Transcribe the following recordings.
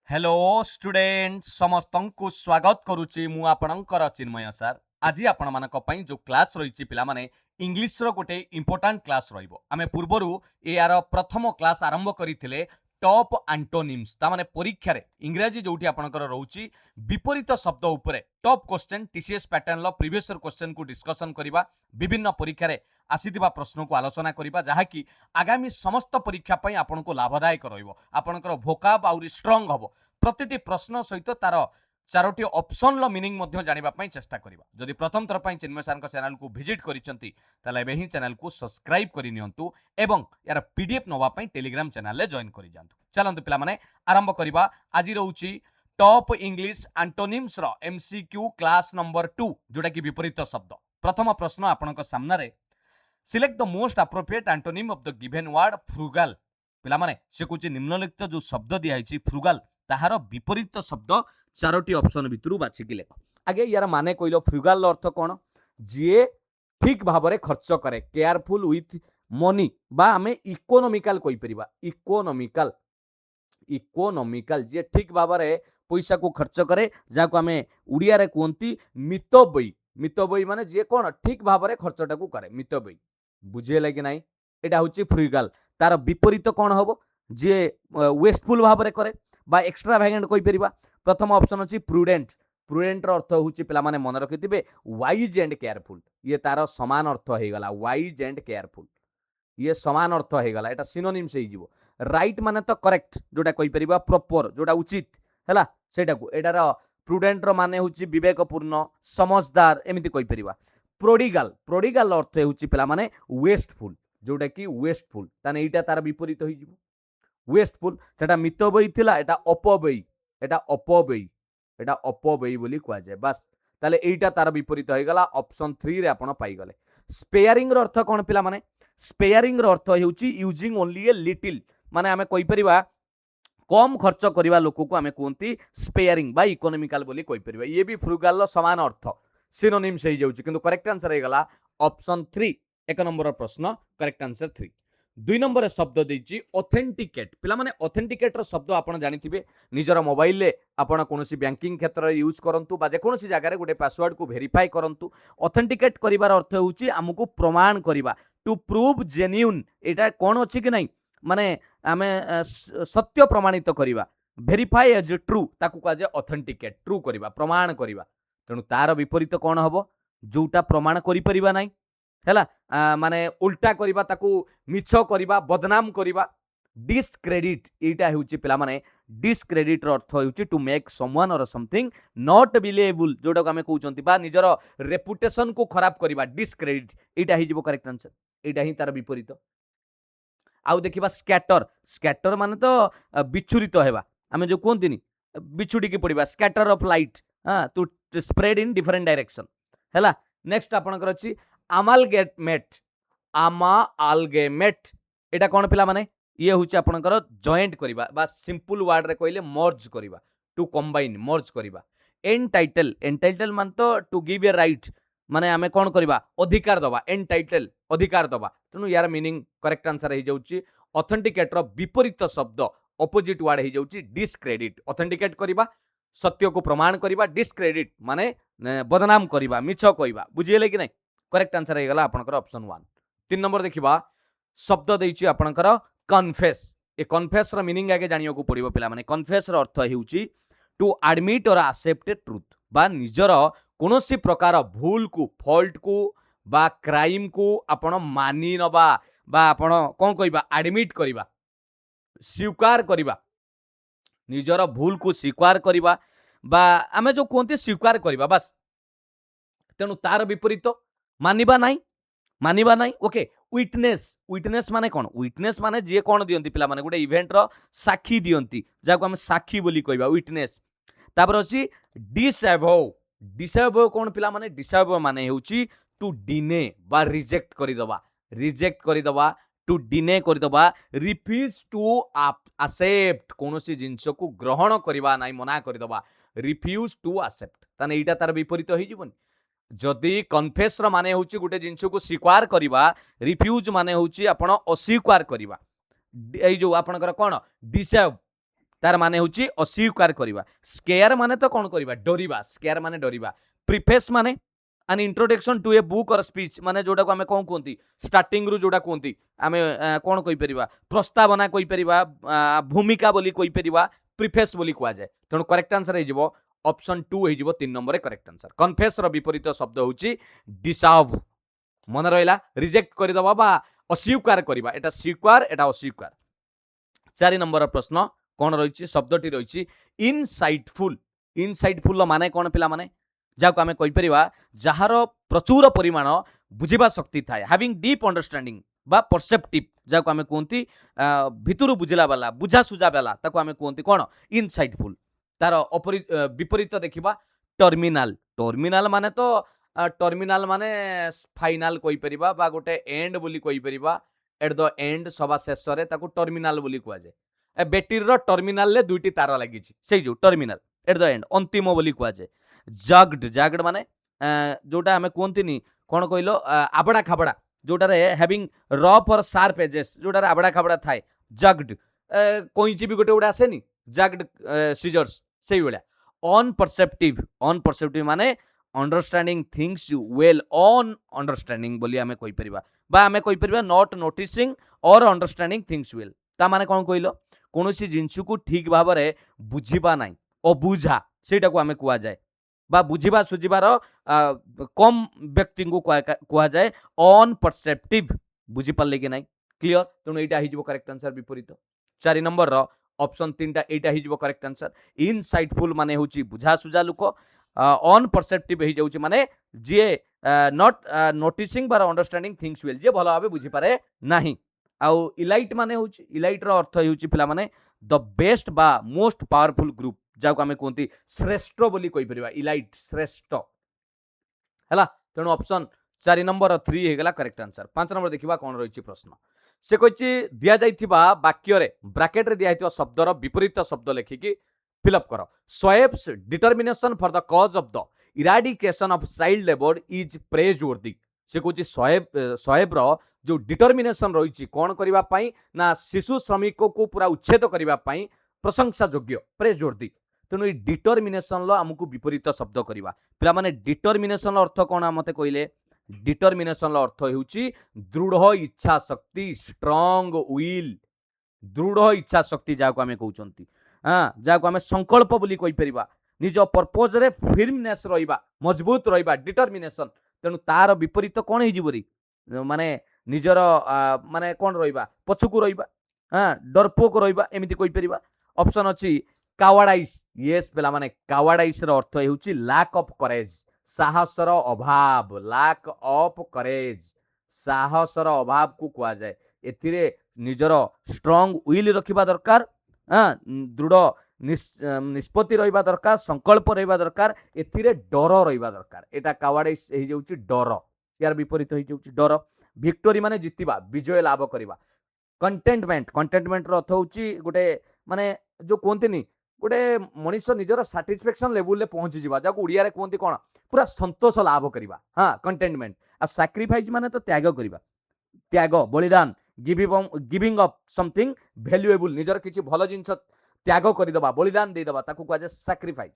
Hello student समस्त को स्वागत करुच्ची मु आपणकर चिन्मय सर आज आपण मानक पई जो क्लास रही पिला माने इंग्लिश रो गोटे इंपोर्टेंट क्लास रहिबो आमे पूर्वरु यार प्रथम क्लास आरंभ करथिले टॉप एंटोनिम्स ता माने परीक्षा रे इंग्रजी जोठी आपणकर रहउची विपरीत शब्द उपरे टॉप क्वेश्चन टीसीएस पैटर्न लो प्रीवियस ईयर क्वेश्चन को डिस्कशन करिबा विभिन्न परीक्षा रे आसीथिबा प्रश्न को आलोचना करिबा जहा कि आगामी समस्त परीक्षा पई आपनको लाभदायक रहिबो आपणकर भोकाब आउरी स्ट्रांग हबो प्रतिटी प्रश्न सहित तार चारोटी ऑप्शन लो मीनिंग मध्य जानिबा पई चेष्टा करिबा जदि प्रथम थर पई चिन्मय सर चैनल को विजिट करिसंती ताले एबे ही चैनल को सब्सक्राइब करि नियंतु एवं यार पीडीएफ नवा पई टेलीग्राम चैनल ले जॉइन करि जांतु चलंतु पिला माने आरंभ करिबा आज रहउची टॉप इंग्लिश एंटोनिम्स रो एमसीक्यू क्लास नंबर 2 जोटा कि विपरीत शब्द प्रथम प्रश्न आपनक सामना रे select the most appropriate antonym of the given word frugal पिला माने से कुछ निम्नलिखित जो शब्द दिया है फ्रुगल ताहार विपरीत शब्द चारोटी ऑप्शन भितरु बाछिकी लेख आगे यार माने कहलो फ्रुगल अर्थ कौन जी ठीक भाव में खर्च करे केयरफुल विथ मनी बा आमे इकोनॉमिकल कहि परिबा इकोनॉमिकल जी ठीक भाव में पैसा को खर्च करे जाको आमे उड़िया रे कहंती मितबई माने जी कौन ठीक भाव में खर्चटा को करे मितबई बुझेला कि नहीं एटा होची फ्रुगल तार विपरीत कौन हबो जे वेस्टफुल भाव में करे बा एक्सट्राभागेंट कहि परिबा प्रथम ऑप्शन अछि प्रूडेंट प्रूडेंट रो अर्थ होची पिला माने मन रखिथिबे वाइज एंड केयरफुल ये तार समान अर्थ हे गला वाइज एंड केयरफुल ये समान अर्थ हे गला एटा सिनोनिम से हिजिवो राइट माने तो करेक्ट जोटा कहि परिबा प्रॉपर जोटा उचित हैला सेटा को एटार प्रूडेंट रो माने होची विवेकपूर्ण समझदार एमिति कहि परिबा प्रोडिगल अर्थ होची पिला माने वेस्टफुल जोटा कि वेस्टफुल ताने एटा तार विपरीत हिजिवो वेस्टफुल सेटा मितबई थिला एटा अपबई बोली कह जाए बस ताले एटा तार विपरीत हो गला ऑप्शन 3 रे आपण पाई गले स्पेयरिंग रो अर्थ कोन पिला माने स्पेयरिंग रो अर्थ हेउची यूजिंग ओनली ए लिटिल माने हमें कहि परिबा कम खर्च करबा लोक को हमें कोनती स्पेयरिंग बा इकोनॉमिकल बोली कहि परिबा ये भी फ्रुगल रो समान अर्थ सिनोनिम से ही जाउची किंतु करेक्ट आंसर हे गला ऑप्शन 3 एक नंबर प्रश्न करेक्ट आंसर 3 दुई नंबर शब्द देछि ऑथेंटिकेट पिला माने ऑथेंटिकेट रो शब्द आपण जानिथिबे निजर मोबाइल ले आपण कोनोसी बैंकिंग क्षेत्र रे यूज करंतु बा जे कोनोसी जगह रे गुटे पासवर्ड को वेरीफाई करंतु ऑथेंटिकेट करिवार अर्थ होउची हमकु प्रमाण करिवा टू प्रूव जेन्युइन एटा कोन अछि कि नै माने आमे सत्य प्रमाणित करिवा वेरीफाई एज ट्रू ताकू का जे ऑथेंटिकेट ट्रू करिवा प्रमाण करिवा तेनु तार विपरीत कोन हबो जोटा प्रमाण करि परिबा नै हैला माने उल्टा करिबा ताकू मिछ करिबा बदनाम करिबा डिसक्रेडिट एटा हेउची पिला माने डिसक्रेडिट रो अर्थ हेउची to make someone or something not believable जोटा को हमें कहउचंती बा निजर रेपुटेशन को खराब करिबा डिसक्रेडिट एटा हि जिवो करेक्ट आंसर एटा हि तार विपरीत आउ देखिबा स्कैटर स्कैटर माने तो बिछुरित हेबा हमें जो कोनतिनी बिछुडी के पड़िबा स्कैटर ऑफ लाइट हां to spread in different direction हैला नेक्स्ट आपनकर अछि आमालगेमेट एटा कोन पिला माने ये होची आपनकर जॉइंट करिबा बा सिंपल वर्ड रे कहले मर्ज करिबा टू कंबाइन मर्ज करिबा एंटाइटल मान तो टू गिव ए राइट माने हमें कोन करिबा अधिकार दबा एंटाइटल अधिकार दबा तनु यार मीनिंग करेक्ट आंसर हे जाउची ऑथेंटिकेट रो विपरीत शब्द ऑपोजिट वर्ड हे जाउची डिसक्रेडिट ऑथेंटिकेट करिबा सत्य को प्रमाण करिबा डिसक्रेडिट माने बदनाम करिबा मिछ कहिबा बुझियले कि नै करेक्ट आंसर हे गला आपनकर ऑप्शन 1 तीन नंबर देखिबा शब्द देछि आपनकर कन्फेस ए कन्फेस रो मीनिंग आगे जानियो को पड़िबो पिला माने कन्फेस रो अर्थ हेउची to admit or accept truth बा निजर कोनोसी प्रकार भूल को फॉल्ट को बा क्राइम को आपण मानि नबा बा आपण कोन कहिबा एडमिट करिबा स्वीकार करिबा निजर भूल को स्वीकार करिबा बा आमे जो कोनते स्वीकार करिबा बस तेनु तार विपरीत मानिबा नाई ओके विटनेस माने कोन विटनेस माने जे कोन दियंती पिला माने गुटे इवेंट रो साक्षी दियंती जाको हम साक्षी बोली कहबा विटनेस तापर अछि डिसअबव कोन पिला माने डिसअबव माने हेउची टू डिने बा रिजेक्ट करि दबा टू डिने करि दबा रिफ्यूज टू एक्सेप्ट कोनोसी जिंस को ग्रहण करिबा नाई मना करि दबा रिफ्यूज टू एक्सेप्ट ताने एटा तार विपरीत होई जिवनी जदि कन्फेस रो माने होची गुटे जिंस को स्वीकार करिबा रिफ्यूज माने होची आपण अस्वीकार करिबा ए जो आपनकर कोन डिसअबव तार माने होची अस्वीकार करिबा। स्केयर माने तो कोन करिबा डरिबा, स्केयर माने डरिबा। प्रीफेस माने an introduction to a book or speech माने जोटा को आमे कोन कोंती स्टार्टिंग रु जोटा कोंती आमे कोन कहि परिबा प्रस्तावना कहि परिबा भूमिका बोली कहि परिबा प्रीफेस बोली कुआ जाय। तेणु करेक्ट आंसर हे जिवो ऑप्शन 2 हे जिवो 3 नंबर रे करेक्ट आंसर। कन्फेस रो विपरीत शब्द होची डिसॉल्व। मन रहिला रिजेक्ट करि दबा बा अस्वीकार करिबा, एटा स्वीकार एटा अस्वीकार। 4 नंबर प्रश्न कोन रहिछि शब्दटी रहिछि इनसाइटफुल। इनसाइटफुल रो माने कोन पिला माने जाको आमे कहि परिबा जहार प्रचुर परिमाण बुझिबा शक्ति थाए, हैविंग डीप अंडरस्टैंडिंग बा परसेप्टिव जाको आमे कोंती भितरु बुझिला वाला बुझा सुझा वाला ताको आमे कोंती कोन इनसाइटफुल। तार विपरीत देखिबा टर्मिनल। टर्मिनल माने तो टर्मिनल माने फाइनल कहि परिबा बा गोटे एंड बोली कहि परिबा, एट द एंड सभा शेष रे ताको टर्मिनल बोली कुआ जाय। ए बैटरी रो टर्मिनल ले दुईटी तार लागिछि सेई जो टर्मिनल एट द एंड अंतिम बोली कुआ जाय। जग्ड जग्ड माने जोटा आमे कोंतीनी कोन कहिलो आबडा खाबडा जोटा रे हैविंग रफ और शार्प एजेस जोटा रे आबडा खाबडा थाए जग्ड। कोइची भी गोटे उडा आसेनी जग्ड सीजर्स सेई बेला। अनपरसेप्टिव अनपरसेप्टिव माने understanding things well on understanding बोली आमे कहि परिबा बा आमे कहि परिबा नॉट नोटिसिंग और अंडरस्टैंडिंग थिंग्स वेल। ता माने कोन कहिलो कोनोसी जिंसु को ठीक भाबरे बुझिबा नाही अबुझा सेटा को आमे कुआ जाय बा बुझिबा सुझिबार कम व्यक्ति को कुआ जाए अनपरसेप्टिव। बुझी पाले कि नाही क्लियर। तेणु एटा हिजबो करेक्ट आंसर विपरीत। 4 नंबर रो ऑप्शन 3 टा एटा हिजबो करेक्ट आंसर। इनसाइटफुल माने होची बुझा सुझा लुक, अनपरसेप्टिव हे जाउची माने जे नॉट नोटिसिंग बार अंडरस्टैंडिंग थिंग्स वेल जे भलो भाबे बुझी पारे नाही। आउ इलाइट माने होची इलाइट रो अर्थ होची पिला माने द बेस्ट बा मोस्ट पावरफुल ग्रुप जाको आमे कोंती श्रेष्ठ बोली कहि परिबा इलाइट श्रेष्ठ हैला। तेणु ऑप्शन 4 नंबर 3 हे गला करेक्ट आंसर। 5 नंबर देखिबा कोन रहिछि प्रश्न। से कहिछि दिया जाइथिबा वाक्य रे ब्रैकेट रे दिया जाइथिबा शब्दर विपरीत शब्द लेखिकी फिलअप करो। Shoaib's determination for the cause of the eradication of child labour is praiseworthy. से कहिछि सोएब रो जो डिटरमिनेशन रहिछि कोन करिबा पई ना शिशु श्रमिक को पूरा उच्छेद करिबा पई प्रशंसा योग्य प्रेजवर्दी। तेणु डिटरमिनेशन लो आमको विपरीत शब्द करवा पिला माने डिटरमिनेशन अर्थ कौन मते कहले डिटरमिनेशन अर्थ होउची दृढ़ इच्छा शक्ति स्ट्रांग विल। दृढ़ इच्छा शक्ति जाको आमे कहउचंती हां जाको आमे संकल्प बोली कहि परिबा निज पर्पज रे फिर्मनेस रहिबा मजबूत रहिबा डिटरमिनेशन। तेणु तार विपरीत कौन हे जिवरी माने निजर माने कौन रहिबा पछुकु रहिबा हां डरपोक रहिबा एमिति कहि परिबा। ऑप्शन अछि कावाडाइस। यस पिला माने कावाडाइस रो अर्थ हेउची लैक ऑफ करेज साहसर अभाव। लैक ऑफ करेज साहसर अभाव को कुआ जाए। एथिरे निजर स्ट्रांग विल रखिबा दरकार दृढ़ निष्पत्ति रहिबा दरकार संकल्प रहिबा दरकार एथिरे डर रहिबा दरकार। एटा कावाडाइस हे जाउची डर। यार विपरीत हे जाउची डर। विक्टोरी माने जितिबा विजय लाभ करिबा। कंटेनमेंट कंटेनमेंट रो अर्थ होउची गोटे माने जो कोंतीनी गोटे मनीष निजर सैटिस्फैक्शन लेवल ले पहुंची जीवा जाको उड़िया रे कोंती कोन पूरा संतोष लाभ करिबा हां कंटेनमेंट। आ सैक्रिफाइस माने तो त्याग करिबा त्याग बलिदान गिविंग अप समथिंग वैल्यूएबल निजर किछि भलो जिंस त्याग करि दबा बलिदान दे दबा ताको कुआ जे सैक्रिफाइस।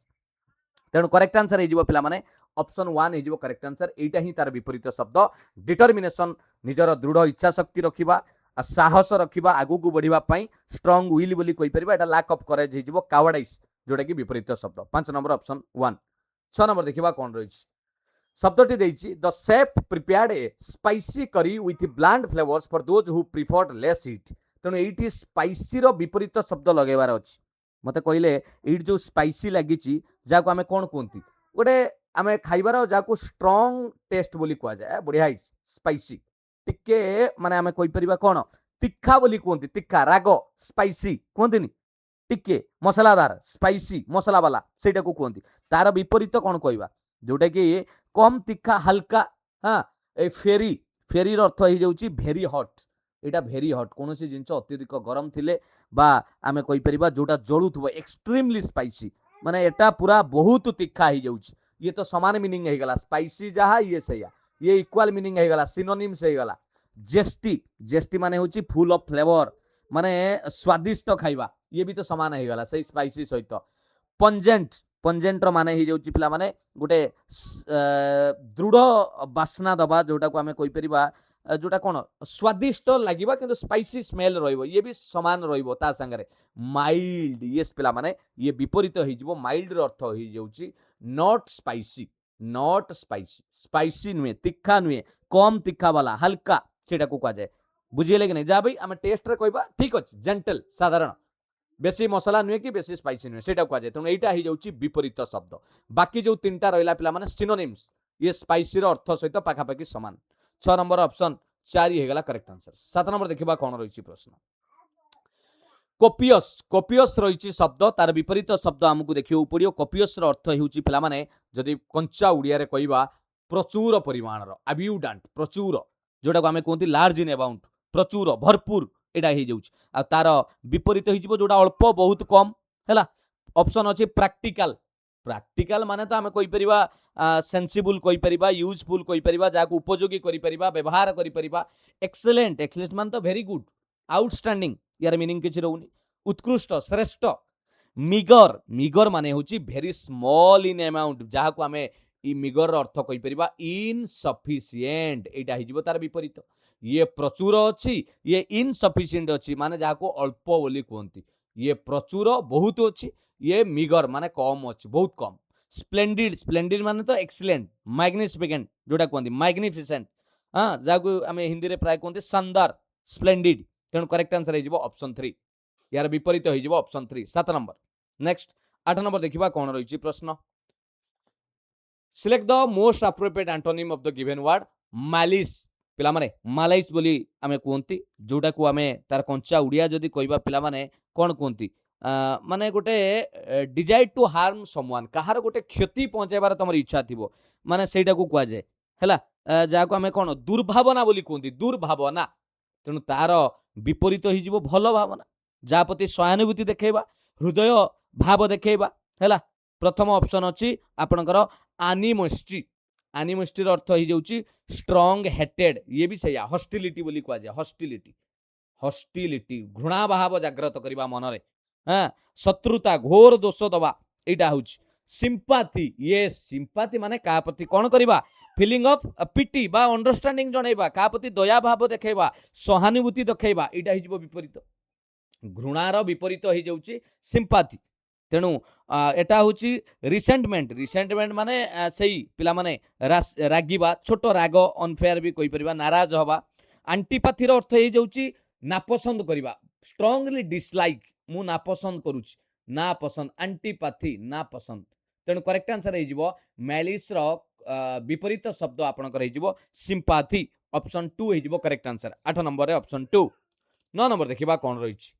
तेणु करेक्ट आंसर हे जिवो पिला माने ऑप्शन 1 हे जिवो करेक्ट आंसर। एटा ही तार विपरीत शब्द डिटरमिनेशन निजर दृढ़ इच्छा शक्ति रखिबा साहस रखिबा आगु को बढ़िबा पई स्ट्रांग विल बोली कहि परिबा। एटा लैक ऑफ करेज हे जिवो कावाडाइस जोटा कि विपरीत शब्द। 5 नंबर ऑप्शन 1। 6 नंबर देखिबा कोन रहिछि शब्दटी देइछि the chef prepared a spicy curry with bland flavours for those who preferred less heat. तेणु एइटी स्पाइसी रो विपरीत शब्द लगेबार अछि। मते कहिले एइट जो स्पाइसी लागिछि जाको आमे कोन कोंती गोटे आमे खाइबार जाको स्ट्रांग टेस्ट बोली कुआ जाय बढ़िया स्पाइसी टिके माने आमे कहि परिबा कोन तिखा बोली कोंती तिखा राग स्पाइसी कोंतीनी टिके मसलादार स्पाइसी मसला वाला सेटा को कोंती। तार विपरीत कोन कहबा जोटा कि कम तिखा हल्का हां ए फेरी फेरी रो अर्थ हे जाउची भेरी हॉट। एटा भेरी हॉट कोनोसी जिंस अत्यधिक गरम थिले बा आमे कहि परिबा जोटा जळुथबो एक्सट्रीमली स्पाइसी माने एटा पूरा बहुत तिखा हे जाउची। ये तो समान मीनिंग हे गला स्पाइसी जहा ये सैया ये इक्वल मीनिंग है गला सिनोनिम्स है गला। जेस्टी जेस्टी माने होची फुल ऑफ फ्लेवर माने स्वादिष्ट खाइबा ये भी तो समान हो गला सही स्पाइसी सहित पंजेंट पंजेंट रो माने ही जाउची पिला माने गोटे दृढ़ बास्ना दबा जोटा को आमे कहि परिबा जोटा कोन स्वादिष्ट लागिबा किंतु स्पाइसी स्मेल रहइबो ये भी समान रहइबो ता संगरे माइल्ड यस पिला माने ये विपरीत होई जिवो माइल्ड रो अर्थ होई जाउची नॉट स्पाइसी स्पाइसी नुहे तीखा नुहे कम तीखा वाला हल्का सेटा को कहा जाए बुझिले कि नहीं जा भाई आम टेस्ट रे कहबा ठीक अछि जेंटल साधारण बेसी मसला नुहे कि बेसी स्पाइसी नुहे सेटा कहा जाए तेणु एटा ही जाउची विपरीत शब्द बाकी जो तीनटा रहिला पिला माने सिनोनिम्स ये स्पाइसी रो अर्थ सहित पाखापाखि समान 6 नंबर ऑप्शन 4 ही हेगला करेक्ट आंसर 7 नंबर देखिबा कोन रहिछि प्रश्न कोपियस कोपियस रही शब्द तार विपरीत शब्द आमको देखियो पड़ो कोपियस अर्थ होउची पिला माने जदि कंचा उड़िया रे कहबा प्रचुर परिमाणर अब्यूडेंट प्रचुर जोटा को आमे कहंती लार्ज इन अमाउंट प्रचुर भरपूर एटा हो जाउची आ तार विपरीत हो जोटा अल्प बहुत कम हैला ऑप्शन अछि प्रैक्टिकल प्रैक्टिकल माने तो आमे कहि परिबा सेंसिबल कहि परिबा यूजफुल कहि परिबा जाको उपयोगी करि परिबा व्यवहार करि परिबा एक्सीलेंट एक्सीलेंट मान तो वेरी गुड आउटस्टैंडिंग यार मीनिंग किछि रहउनी उत्कृष्ट श्रेष्ठ मिगर मिगर माने होची वेरी स्मॉल इन अमाउंट जहा को आमे ई मिगर अर्थ कहि परिबा इनसफिशिएंट एटा हिजबो तार विपरीत ये प्रचुर अछि ये इनसफिशिएंट अछि माने जहा को अल्प बोली कहंती ये प्रचुर बहुत अछि ये मिगर माने कम अछि बहुत कम स्प्लेंडिड स्प्लेंडिड माने तो एक्सीलेंट मैग्निफिकेंट जोटा कहंती मैग्निफिसेंट हां जहा को आमे हिंदी रे प्राय कहंती शानदार स्प्लेंडिड तेणु करेक्ट आंसर हो ऑप्शन 3 यार विपरीत हो ऑप्शन 3 7 नंबर नेक्स्ट 8 नंबर देखिबा कोन रहिछि प्रश्न select the most appropriate antonym of the given word मालिस पिला माने मालाइस बोली आमे कहंती जोटा को आमे तार कंचा उड़िया जदी कहबा पिला माने कोन कहंती माने गोटे डिजायर टू हार्म समवन कहार गोटे क्षति पहुंचाइबार तमर इच्छा थिबो माने सेटा को कुआ जाय हैला जा को आमे कोन दुर्भावना बोली कहंती दुर्भावना तेणु तार विपरीत हो भल भावना जहाँ प्रति सहानुभूति देखा हृदय भाव देखा है प्रथम ऑप्शन अच्छी आपणकर आनिमोस्टी आनिमोस्टी अर्थ हो जाउची स्ट्रॉन्ग हेटेड ये भी सही हॉस्टिलिटी बोली कह जाए हॉस्टिलिटी हॉस्टिलिटी घृणा भाव जाग्रत करबा मन रे हां शत्रुता घोर दोष दबा एटा होची सिंपाथी ये सिंपाथी माने का प्रति कौन करबा फीलिंग ऑफ पिटी बा अंडरस्टैंडिंग जणैबा का प्रति दया भाव देखैबा सहानुभूति देखैबा एटा हिजबो विपरीत घृणार विपरीत हो जाउची सिंपाथी तेणु एटा होची रिसेंटमेंट रिसेंटमेंट माने सही पिला माने रागिबा छोट राग अनफेयर भी कहि परिबा नाराज हवा एंटीपैथी रो अर्थ हो जाउची नापसंद करबा स्ट्रांगली डिसलाइक मु नापसंद करूची नापसंद एंटीपैथी नापसंद तेणु करेक्ट आंसर हो मैलिस रो विपरीत शब्द आपणकर हो सिंपाथी ऑप्शन 2 हो correct answer 8 number option 2 9 number देखिबा कोन रहिछि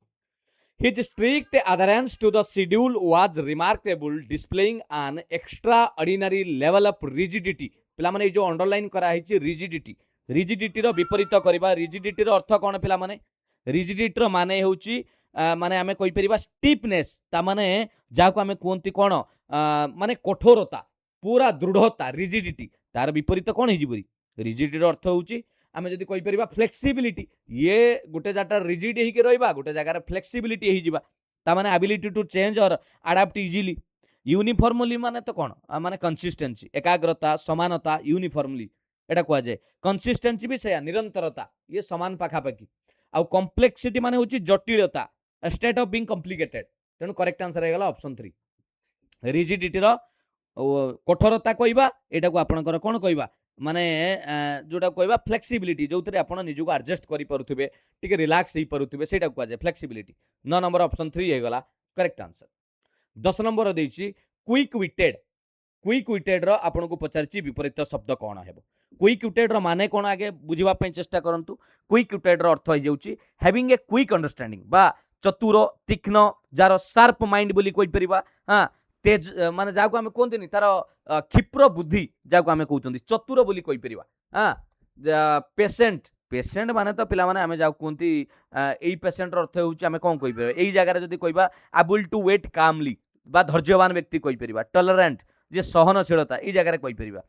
His strict adherence to the schedule was remarkable, displaying an extraordinary level of rigidity. पिला माने जो अंडरलाइन करा है रिजिडिटी रिजिडिटी रो विपरीत करबा रिजिडिटी रो अर्थ कोन पिला माने रिजिडिटी रो माने होउची माने आमे कहि परिबा स्टिफनेस ता माने जाको आमे कोंती कोन माने कठोरता पूरा दृढ़ता रिजिडिटी तार विपरीत कोन हिजिबरी रिजिडिटी रो अर्थ होउची आमे जदि कहि परिबा फ्लेक्सिबिलिटी ये गोटे जाटा रिजिड ही के रहइबा गोटे जगह रे फ्लेक्सिबिलिटी ही जिबा ता माने एबिलिटी टू चेंज और अडॉप्ट इजीली यूनिफॉर्मली माने तो कोन माने कंसिस्टेंसी एकाग्रता समानता यूनिफॉर्मली एटा कुआ जाय कंसिस्टेंसी भी से निरंतरता ये समान पाखा पाखी आ कॉम्प्लेक्सिटी माने होची जटिलता स्टेट ऑफ बीइंग कॉम्प्लिकेटेड तेनु करेक्ट आंसर हे गला ऑप्शन 3 रिजिडिटी रो कठोरता कहबा एटा को आपनकर कोन कहबा माने जोटा कहबा फ्लेक्सिबिलिटी जो थरे आपण निजु को एडजस्ट करि परुथिबे टिके रिलैक्स ही परुथिबे सेटा को जाय फ्लेक्सिबिलिटी 9 नंबर ऑप्शन 3 हे गला करेक्ट आंसर 10 नंबर देछि क्विक विटेड रो आपण को पचारछि विपरीत शब्द कोन हेबो क्विक विटेड रो माने कोन आगे बुझिबा पय चेष्टा करंतु क्विक विटेड रो अर्थ हो जाउछि हैविंग ए क्विक अंडरस्टैंडिंग बा चतुर तीक्ष्ण जार शार्प माइंड बोली कहि परिबा हां तेज माने जाको आमे कोनतिनी तार क्षिप्र बुद्धि जाको आमे कहउचंदी चतुर बोली कहि परिबा हां पेशेंट पेशेंट माने तो पिला माने आमे जाको कोनती एई पेशेंट रो अर्थ होउची आमे कोन कहि परिबा एई जगह रे जदी कहबा एबल टू वेट कामली बा धैर्यवान व्यक्ति कहि परिबा टॉलरेंट जे सहनशीलता एई जगह रे कहि परिबा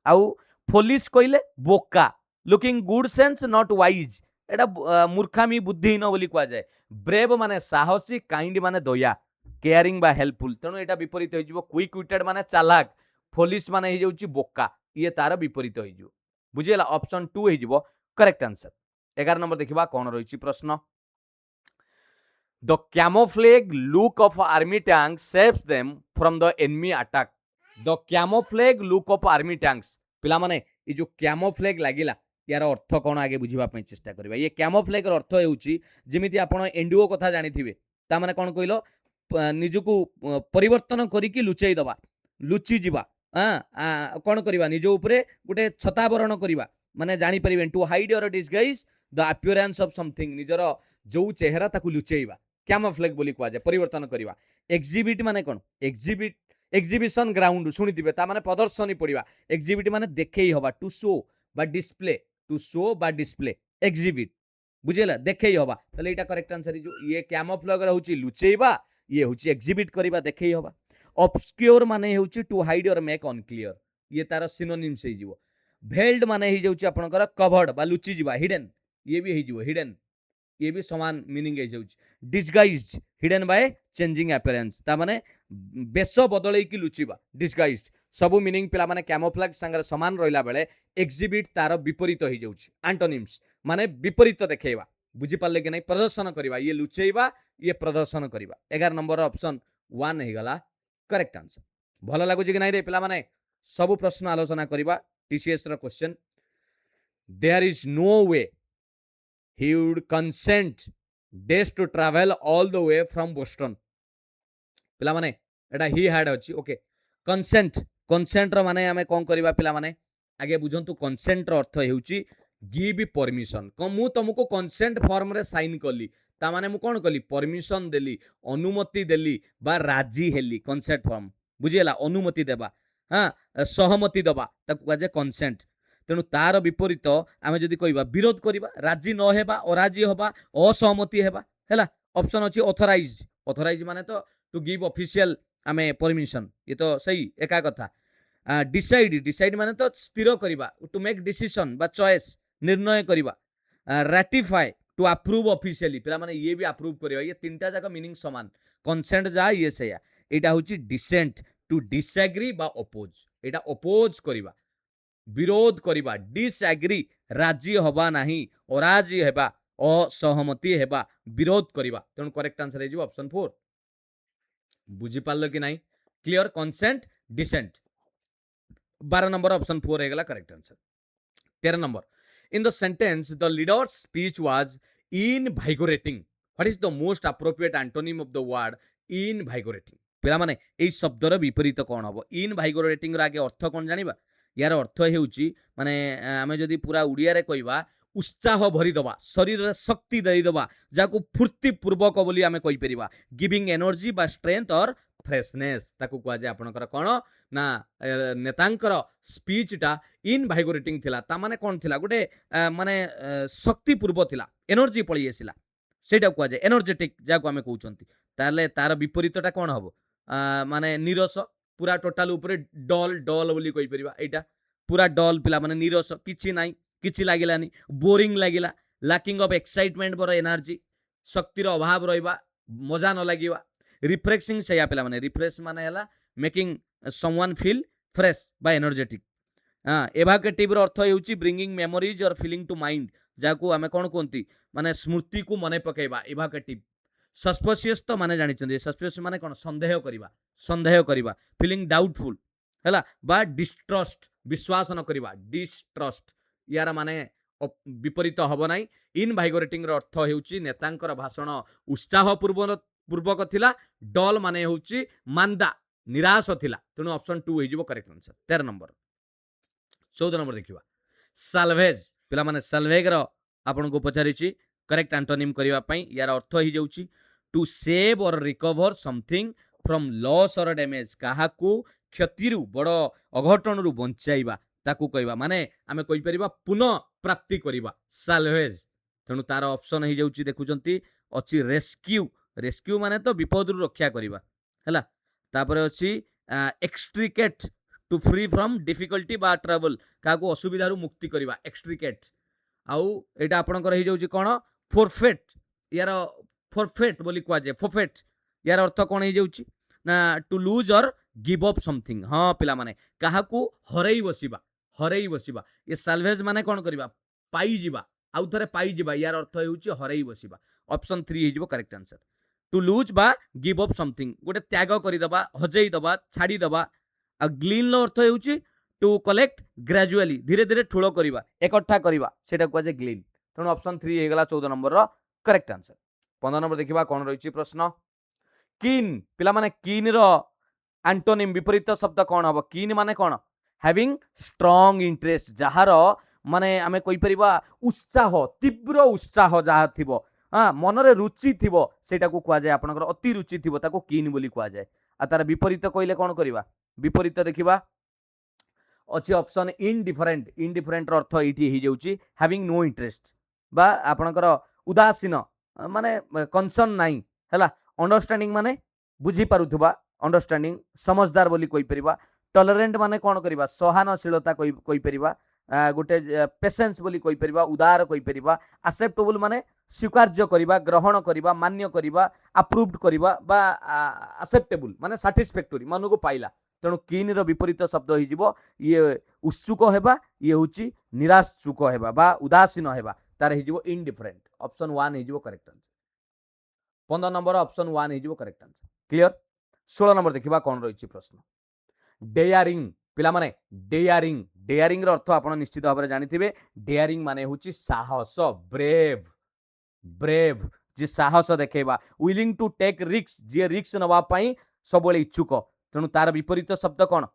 आउ फोलिस कइले बोका looking good sense not wise एटा मूर्खामी बुद्धिहीन बोली कुआ जाए। ब्रेव माने साहसी, काइंड माने दया, केयरिंग बा हेल्पफुल। तेणु एटा विपरीत हो जिवो। क्विक विटेड माने चालाक, फोलिश माने हे जाउची बोका, ये तार विपरीत हो जिवो। बुझियला ऑप्शन 2 हे जिवो करेक्ट आंसर। 11 नंबर देखिबा कोन रहिची प्रश्न। The camouflage look of army tanks saves them from the enemy attack. The camouflage look of army tanks. पिला माने ये जो camouflage लागिला यार अर्थ कोन आगे बुझिबा पई चेष्टा करबा। ये camouflage अर्थ हेउची जेमिति आपण एनडीओ कथा जानिथिबे। ता माने कोन कहिलो निजकु परिवर्तन करिकि लुचेई दबा, लुचि जिबा। कोन करिबा निज उपरे गुटे छतावरण करिबा, माने जानि परिबेन to hide or disguise the appearance of something, निजर जो चेहरा ताकु लुचेइबा, कैमोफ्लेज बोली कुआ जाए, परिवर्तन करिबा। एग्जिबिट माने कोन, एग्जिबिट एग्जिबिशन ग्राउंड शुनिथिबे, ता माने प्रदर्शनी पड़िबा। एग्जिबिट माने देखेई हबा, टू शो बा डिस्प्ले, टू शो बा डिस्प्ले एग्जिबिट, बुझेला देखेई हबा। ताले एटा करेक्ट आंसर जो ये कैमोफ्लेज रहउची लुचेइबा, ये होची एग्जिबिट करिबा, देखेई हबा। ऑब्सक्योर माने होची टू हाइड और मेक अनक्लियर, ये तार सिनोनिम्स हे जिवो। भेल्ड माने हे जाउची आपनकर कवर्ड बा लुचि जिबा, हिडन, ये भी हे जिवो हिडन, ये भी समान मीनिंग है। Disguised, hidden by changing appearance, ता माने बेस बदलै कि लुचिबा, डिस्गाइज्ड सबु मीनिंग पिला माने कैमोफ्लेज संगे समान रहिला बेले एग्जिबिट तार विपरीत हो जाउची। एंटोनिम्स माने विपरीत देखेइबा, बुझी पाले कि नै, प्रदर्शन करिबा, ये लुचेइबा, ये प्रदर्शन करिबा। 11 नंबर ऑप्शन 1 हे गला करेक्ट आंसर। भलो लागुची कि नै रे पिला माने, सबु प्रश्न आलोचना करिबा। टीसीएस रो question, there is no way he would consent days to travel all the way from Boston. पिला माने एटा ही had अछि। ओके, कंसेंट, कंसेंट रो माने हमें कोन करबा पिला माने आगे बुझंतु। कंसेंट रो अर्थ हेउची गिव परमिशन। मु तुमको कंसेंट फॉर्म रे साइन कली, ता माने मु कोन कली, परमिशन देली, अनुमति देली बा राजी हेली। कंसेंट फॉर्म बुझियला, अनुमति देबा, हां सहमति दबा, ताकु काजे कंसेंट। तेणु तार विपरीत आमे जदि कहबा विरोध करबा, राजी न हेबा, अराजी होबा, असहमति हेबा, हैला। ऑप्शन अछि ऑथराइज, ऑथराइज माने तो टू गिव ऑफिशियल आमे परमिशन, ये तो सही एका कथा। डिसाइड, डिसाइड माने तो स्थिर करबा, टू मेक डिसीजन बा चॉइस, निर्णय करबा। रैटिफाई, टू अप्रूव ऑफिशियली, पिला माने ये भी अप्रूव करबा, ये तीनटा जाका मीनिंग समान। कंसेंट जा ये सेया, एटा होची डिसेंट, टू डिसएग्री बा अपोज, एटा अपोज करबा, विरोध करबा। डिसएग्री राजी हबा नाही, अराजी हेबा, असहमति हेबा, विरोध करबा। तेणु करेक्ट आंसर हे ऑप्शन 4। बुझी पारलो कि नाही, clear. Consent, dissent, 12 number option 4 हे गला correct answer. 13 number, in the sentence the leader's speech was invigorating, what is the most appropriate antonym of the word invigorating. पिला माने एई शब्दर विपरीत कोन हबो? इनवाइगोरेटिंग रो आगे अर्थ कोन जानिबा? यार अर्थ हेउची माने आमे जदि पूरा उड़िया रे कहबा, उत्साह भरी दबा, शरीर रे शक्ति देई दबा, जाकु फुर्ती पूर्वक बोली आमे कहि परिबा। गिविंग एनर्जी बा स्ट्रेंथ और फ्रेशनेस, ताकु कुआ जाय आपनकर कोन ना नेतांकर स्पीचटा इनवाइगोरेटिंग थिला। ता माने कोन थिला? गुटे माने शक्ति पूर्व थिला, एनर्जी पळी आसिला, सेटा कुआ जाय एनर्जेटिक, जाकु आमे कहउचंती। ताले तार विपरीतटा कोन हबो? माने नीरस, पूरा टोटाल ऊपर डल, डल बोली कहि परिबा। एटा पूरा डल, पिला माने नीरस, किछि नाइ, किछि लागिलानी, बोरिंग लागिला, लैकिंग ऑफ एक्साइटमेंट बर एनर्जी, शक्तिर अभाव रहिबा, मजा न लागिबा। रिफ्रेशिंग सेया पिला माने, रिफ्रेश माने हला मेकिंग समवन फील फ्रेश बा एनर्जेटिक। एवाकेटिव रो अर्थ हेउची ब्रिंगिंग मेमोरीज और फीलिंग टू माइंड, जाकु आमे कोन कोंती माने स्मृति को मने पकेबा, एवाकेटिव। सस्पिशियस तो माने जानि चंदी, सस्पिशियस माने कोन? संदेह करिबा, संदेह करिबा। फीलिंग डाउटफुल हैला बा डिस्ट्रस्ट, विश्वास न करिबा, डिस्ट्रस्ट, यार माने विपरीत हबो नाही। इनवाइगोरेटिंग रो अर्थ हेउची नेतांकर भाषण उत्साह पूर्वक थिला, डल माने हेउची मांदा, निराश थिला। तेणु ऑप्शन 2 हे जिवो करेक्ट आंसर। 13 नंबर। 14 नंबर देखिबा, साल्वेज, पिला माने साल्वेज रो आपन को पचारिची करेक्ट एंटोनिम करिवा पई, यार अर्थ हे जाउची टू सेव और रिकवर समथिंग फ्रॉम लॉस और डैमेज, काहाकू क्षतिरु बड़ अघटनरु बंचाइबा, ताकू कहबा। माने आमे कहि परिबा पुनः प्राप्ति करिबा, साल्वेज। तेणु तार ऑप्शन हे जाउची देखुचंती अछि रेस्क्यू, रेस्क्यू माने तो विपदरु रक्षा करिबा, हैला। तापरे अछि extricate, to free from difficulty बा ट्रबल, काहाकू असुविधारु मुक्ति करिबा, एक्सट्रिकेट। आउ एटा आपणकर हो जाउची कोन फोरफेट यार फोरफेट बोली कुआ जाय फोरफेट यार अर्थ कोन हो जाउची ना टू लूज और गिव अप समथिंग हाँ पिला माने काहाकू हरई बसिबा ये साल्वेज माने कोन करबा पाई जिबा आउ थरे पाई जिबा यार अर्थ होउची हरई बसिबा ऑप्शन 3 हे जिवो करेक्ट आंसर टू लूज बा गिव अप समथिंग गोटे त्याग करि दबा हजई दबा छाड़ी दबा आ ग्लीन लो अर्थ होउची टू कलेक्ट ग्रेजुअली धीरे धीरे ठूल करवा एकठा करवा सेटा कुआ जाय ग्लीन तेणु ऑप्शन 3 हे गला 14 नंबर रो करेक्ट आंसर 15 नंबर देखिबा कोन रहिची प्रश्न कीन पिला माने कीन रो एंटोनिम विपरीत शब्द कौन हम कीन माने कौन हैविंग स्ट्रॉन्ग इंटरेस्ट जार माने आमे कोई परिबा उत्साह तीव्र उत्साह जहाँ थिबो हाँ मनरे रुचि थिबो सेटा को कुआ जाय आपनकर अति रुचि थिबो ताको कीन बोली कुआ जाय आ तार विपरीत कहले कौन करबा विपरीत देखिबा अच्छी ऑप्शन इनडिफरेंट इनडिफरेंट अर्थ ये हो जाउची हैविंग नो इंटरेस्ट बा आपनकर उदासीन माने कंसर्न नाही हैला अंडरस्टैंडिंग माने बुझी पारुथबा अंडरस्टैंडिंग समझदार बोली कोई परिबा टॉलरेंट माने कोन करबा सहानशीलता कोई परिबा गोटे पेशेंस बोली कोई परिबा उदार कोई परिबा एक्सेप्टेबल माने स्वीकार्य करबा ग्रहण करबा मान्य करबा अप्रूव्ड करबा बा एक्सेप्टेबल माने सैटिस्फैक्टरी मन को पाइला तेणु कीन रो विपरीत शब्द हो जिवो ये उत्सुक हेबा ये होची निराशुक हेबा बा उदासीन हेबा तार हो जिवो इनडिफरेंट ऑप्शन 1 हो जिवो करेक्ट आंसर 15 नंबर ऑप्शन 1 हो जिवो करेक्ट आंसर क्लियर 16 नंबर देखिबा कोन रहिची प्रश्न डेयरिंग पिला माने डेयरिंग डेयरिंग रो अर्थ आपण निश्चित भाव में जानिथिबे डेयरिंग माने होची साहस ब्रेव ब्रेव जे साहस देखेबा विलिंग टू टेक रिस्क जे रिस्क नवा पई सबले इच्छुक तेणु तार विपरीत शब्द कौन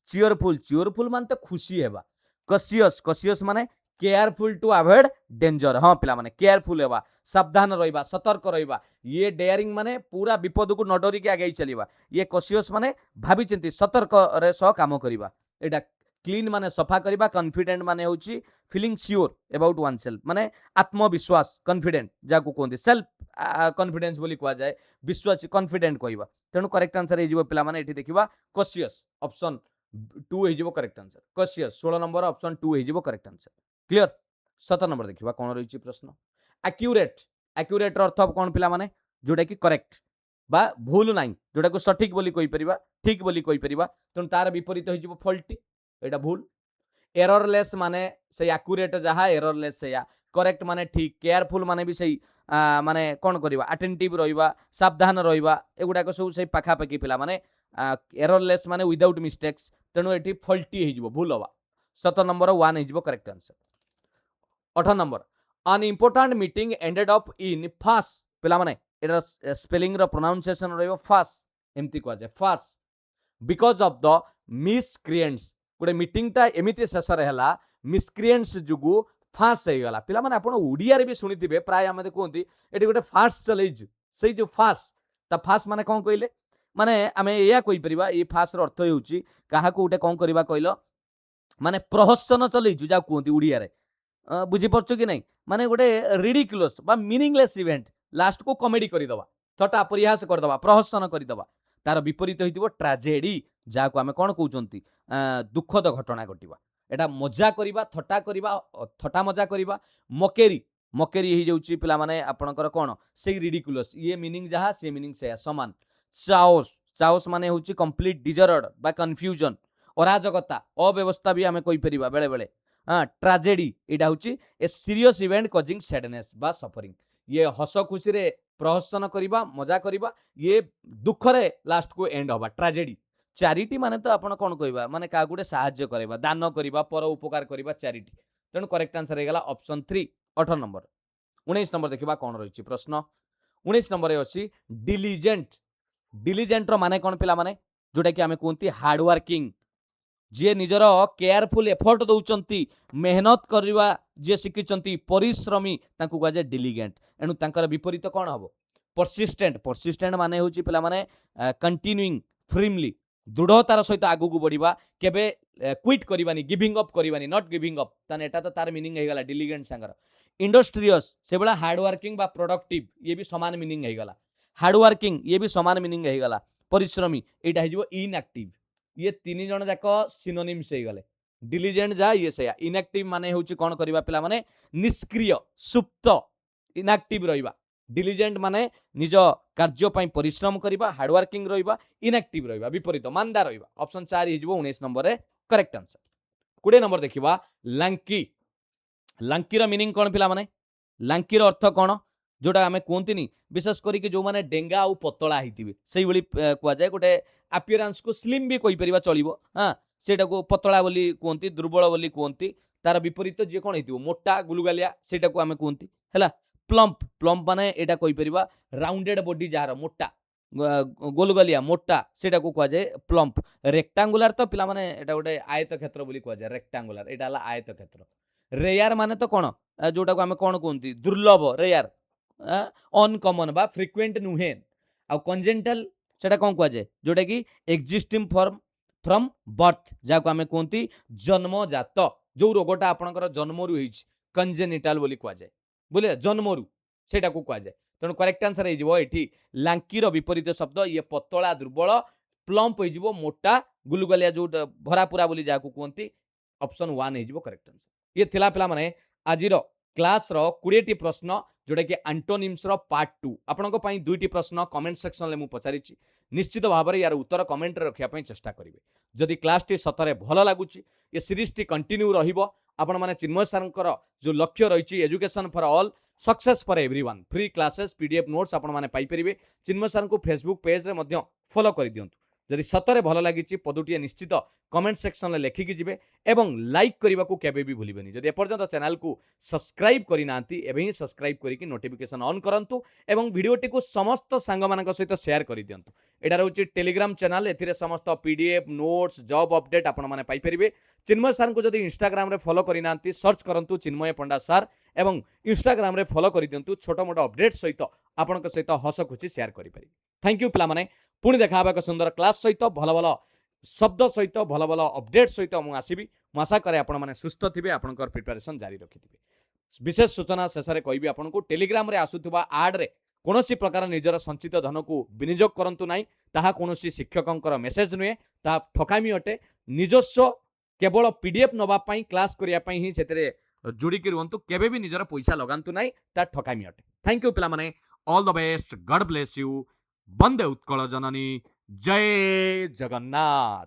चियरफुल चियरफुल मान तो खुशी हेबा कसियस कसियस माने केयरफुल टू अवॉइड डेंजर हाँ पिला माने केयरफुल हेबा सावधान रहिबा सतर्क रहिबा ये डेयरिंग माने पूरा विपद को न डरिक आगे चलिबा ये कसियस माने भाभी चिंती सतर्क रे सह काम करिबा एटा क्लीन माने सफा करिबा कॉन्फिडेंट माने होची feeling sure about one self माने आत्मविश्वास कॉन्फिडेंट जाको कोंदी सेल्फ कॉन्फिडेंस बोली कुआ जाए विश्वास कॉन्फिडेंट कहबा तेणु करेक्ट आंसर हे जिवो पिला माने एठी देखिबा कसियस ऑप्शन 2 हे जिवो correct answer cautious 16 number option 2 हे जिवो करेक्ट आंसर क्लियर 17 नंबर देखिबा कोन रहिची प्रश्न एक्यूरेट एक्यूरेट अर्थ कोन पिला माने जोटा कि करेक्ट बा भूल नाही जोटा को सठिक बोली कोइ परिबा ठीक बोली कोइ परिबा तेणु तार विपरीत हो जिवो फॉल्टी एटा भूल एररलेस माने से एक्यूरेट जहा एररलेस से करेक्ट माने ठीक केयरफुल माने भी सही माने कौन करवा अटेंटिव रहिबा सावधान रहिबा एगुडा सब से पाखापाखि पिला माने एररलेस माने विदाउट मिस्टेक्स तेणु एटी फॉल्टी हो भूल हवा 17 नंबर 1 हो correct answer 18 number an important meeting ended up in fast पिला माने एटा स्पेलिंग रो प्रोनाउंसिएशन रहिबो फास्ट एमती कह जाय fast because of the miscreants गोटे मीटिंग टा एमिति शेष रे हला मिसक्रिएंट्स जुगु फास्ट हो गला पिला माने आपण ओडिया रे भी सुनिथिबे प्राय आमे कहंती एटी गोटे फास्ट चलेज सेई जो फास्ट ता फास्ट माने कोन कइले माने आमे एया कहि परिबा ए फास्ट रो अर्थ हेउची काहा को गोटे कोन करबा कइलो माने प्रहसन चलेज जा कहंती ओडिया रे बुझी परछो कि नहीं माने गोटे रिडिकुलस बा मीनिंगलेस इवेंट लास्ट को कॉमेडी करि दबा थटा परिहास कर दबा प्रहसन करि दबा तार विपरीत होइतिबो ट्रेजेडी जा को आमे कोन कहउचंती दुखद घटना घटिबा एटा मजा करिबा थटा मजा करिबा मकेरी मकेरी हे जाउची पिला माने आपनकर कोन से रिडिकुलस ये मीनिंग जहा से मीनिंग से समान चाओस चाओस माने होची कंप्लीट डिजॉर्डर बा कंफ्यूजन अराजकता अव्यवस्था भी आमे कहि परिबा बेले बेले हां ट्रेजेडी एटा होची a serious event causing sadness बा सफरिंग ये हस खुशी रे प्रहसन करिबा मजा करिबा ये दुख रे लास्ट को एंड होबा ट्रेजेडी चैरिटी माने तो आपण कोन कहबा माने का गुटे सहाय्य करबा दान करबा पर उपकार करबा चैरिटी तेणु करेक्ट आंसर हे गला ऑप्शन 3 18 नंबर 19 नंबर देखिबा कोन रहिची प्रश्न 19 नंबर अछि डिलिजेंट डिलिजेंट रो माने कोन पिला माने जोटा कि हमें कहंती हार्ड वर्किंग जे निजर केयरफुल एफर्ट दउचंती मेहनत करबा जे सिकिचंती परिश्रमी तांकु कह जाय डिलिजेंट एनु तांकर विपरीत कोन हबो परसिस्टेंट परसिस्टेंट माने होची पिला माने कंटिन्यूइंग फ्रीमली दृढ़तार सहित आगु को बढ़िबा केबे क्विट करबानी गिविंग अप करबानी नॉट गिविंग अप ताने एटा तो तार मीनिंग हे गला डिलिजेंट संगर इंडस्ट्रियस से बड़ा हार्ड वर्किंग बा प्रोडक्टिव ये भी समान मीनिंग हे गला हार्ड वर्किंग ये भी समान मीनिंग हे गला परिश्रमी एटा हे जो इनएक्टिव ये तीन जण जाक सिनोनिम्स हे गले डिलिजेंट जा ये से इनएक्टिव माने होची कोन करबा पिला माने निष्क्रिय सुप्त इनएक्टिव रहिबा डिलिजेंट माने निज कार्य पई परिश्रम करबा हार्ड वर्किंग रहिबा इनएक्टिव रहिबा विपरीत मानदा रहिबा ऑप्शन 4 हि जिवो 19 नंबर रे करेक्ट आंसर 20 नंबर देखिबा लांकी लांकीर मीनिंग कौन पिला माने लांकीर अर्थ कौन जोटा आम कहती विशेष करके जो मैंने डेंगा आउ पतला होते से कहुए गोटे आपियरांस को स्लिम भी कहीपर चलो हाँ सेटा को पतला बोली कहती दुर्बल बोली कहती तार विपरीत जी कौन हो मोटा गुलगालिया सेटा को आम कहती है प्लम्प प्लम्प माने एटा कहीपर राउंडेड बॉडी जार मोटा गोलगलिया मोटा सेटा को कहुए प्लम्प रेक्टांगुलार तो पिला माने एटा गोटे आयत क्षेत्र बोली कहुए रेक्टांगुलार एटा हला आयत क्षेत्र रेयार माने तो कौन जोटा को आम कौन कहते दुर्लभ रेयार अनकमन बा फ्रिक्वेंट नुहे आ कंजेंटल सेटा कौन कहुए जोटा कि एक्जिस्टिंग फॉर्म फ्रॉम बर्थ जहाँ आम कहती जन्मजात जो रोगटा आपणकर जन्मरू कंजेनिटाल बोली कहुए बुझे जन्मरू सेटा को कहुए तेणु करेक्ट आंसर ये लांकीर विपरीत शब्द ये पतला दुर्बल प्लम्प हो मोटा गुलगलिया जो भरापुरा बोली जहाँ कहती ऑप्शन 1 हो करेक्ट आंसर ये थिला पिला माने आजिर क्लास रो 20 टी प्रश्न जोटा कि एंटोनिम्स रो पार्ट 2 आपनको पई 2टी प्रश्न कमेंट सेक्शन ले मु पचारिछि निश्चित भाव में यार उत्तर कमेंट रे रखिया पई चेष्टा करिवे जदि क्लास टी सतरे भलो लागुछि ये सीरीज टी कंटिन्यू रहिबो आपण माने चिन्मय सरंकर जो लक्ष्य रहिछि education for all success for everyone free classes PDF notes आपण माने पाई परिबे चिन्मय सर को फेसबुक पेज रे मध्य फॉलो करि दियंतु जदि सतरे भलो लागिछि पदुटिए निश्चित कमेंट सेक्शन में लेखिकी जिवे एवं लाइक करने को केबे भी भूलिबेनी जदि एपर्यंत चैनल को सब्सक्राइब करिना एबे ही सब्सक्राइब करिकि नोटिफिकेशन ऑन करंतु एवं वीडियोटी को समस्त सांग मानक सहित शेयर कर दियंतु एटा रहउछि टेलीग्राम चैनल एथिरे समस्त पीडीएफ नोट्स जॉब अपडेट आपण माने पाई परिबे चिन्मय सर को जदि इंस्टाग्राम रे फॉलो करिना सर्च करंतु चिन्मय पंडा सर एवं इंस्टाग्राम रे फॉलो कर दियंतु छोट मोट अपडेट सहित आपनक सहित हस खुशी शेयर करि पारि थैंक यू पिला माने पुणी देखा एक सुंदर क्लास सहित भल भल शब्द सहित भल भल अपडेट सहित मुझे आसबि आशा करे आपण मैंने सुस्थ थे आपंकर प्रिपेरेसन जारी रखिथे विशेष सूचना शेष में कहबी आपको टेलीग्राम रे आसुवा आड रे कौन प्रकार निजर संचित धन को विनियोग करंतु नाही ताहा कौन शिक्षकों मेसेज नुहे ता ठकामी अटे निजस्व केवल पीडीएफ नवापाई क्लास करने ही से जोड़िकी रुहतु केबे भी निजर पैसा लगातु ना ता ठकामी अटे थैंक यू पिला माने all the best god bless you वंदे उत्कल जननी जय जगन्नाथ।